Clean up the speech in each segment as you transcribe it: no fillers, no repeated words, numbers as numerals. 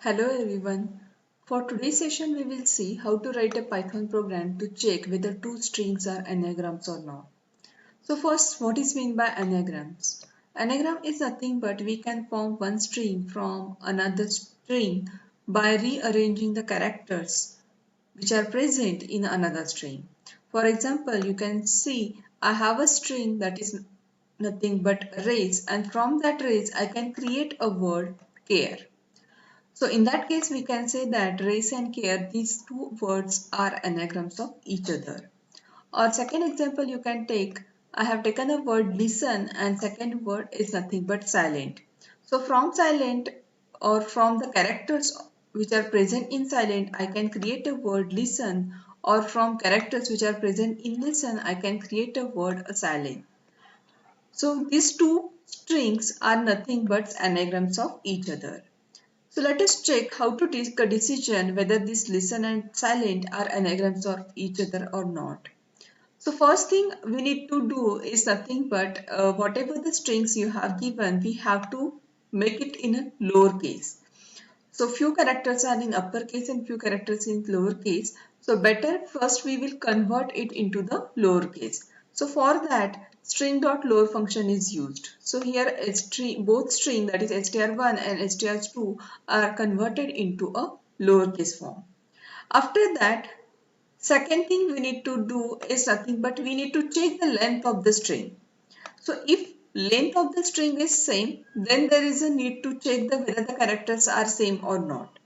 Hello everyone. For today's session we will see how to write a Python program to check whether two strings are anagrams or not. So first, what is meant by anagrams? Anagram is nothing but we can form one string from another string by rearranging the characters which are present in another string. For example, you can see I have a string that is nothing but race, and from that race I can create a word care. So in that case, we can say that race and care, these two words are anagrams of each other. Or second example you can take, I have taken a word listen and second word is nothing but silent. So from silent or from the characters which are present in silent, I can create a word listen, or from characters which are present in listen, I can create a word silent. So these two strings are nothing but anagrams of each other. So let us check how to take a decision whether this listen and silent are anagrams of each other or not. So first thing we need to do is nothing but whatever the strings you have given, we have to make it in a lowercase. So few characters are in uppercase and few characters in lowercase. So better first we will convert it into the lowercase. So for that string.lower function is used. So here both string, that is str1 and str2, are converted into a lowercase form. After that, second thing we need to do is nothing but we need to check the length of the string. So if length of the string is same, then there is a need to check whether the characters are same or not.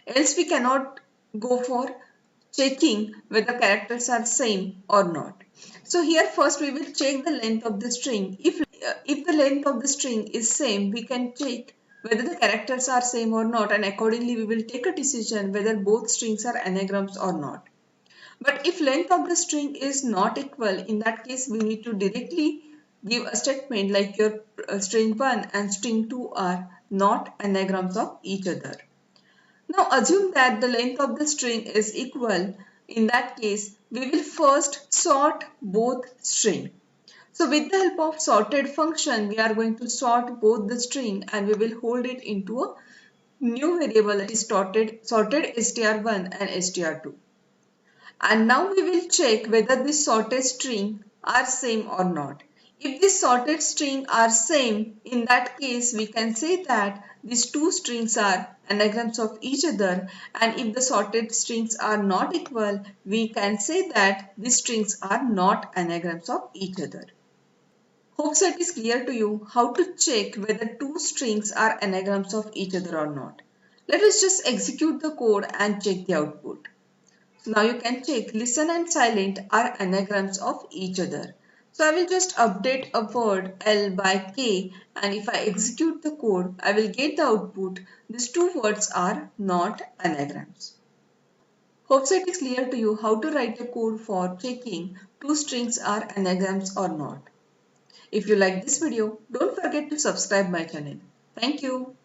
Else we cannot go for checking whether characters are same or not. So here first we will check the length of the string. If the length of the string is same, we can check whether the characters are same or not, and accordingly we will take a decision whether both strings are anagrams or not. But if length of the string is not equal, in that case we need to directly give a statement like your string 1 and string 2 are not anagrams of each other. Now assume that the length of the string is equal. In that case, we will first sort both string. So with the help of sorted function, we are going to sort both the string and we will hold it into a new variable, that is sorted str1 and str2. And now we will check whether this sorted string are same or not. If this sorted string are same, in that case we can say that these two strings are anagrams of each other, and if the sorted strings are not equal, we can say that these strings are not anagrams of each other. Hope that is clear to you how to check whether two strings are anagrams of each other or not. Let us just execute the code and check the output. So now you can check listen and silent are anagrams of each other. So I will just update a word L by K, and if I execute the code, I will get the output. These two words are not anagrams. Hope it is clear to you how to write a code for checking two strings are anagrams or not. If you like this video, don't forget to subscribe my channel. Thank you.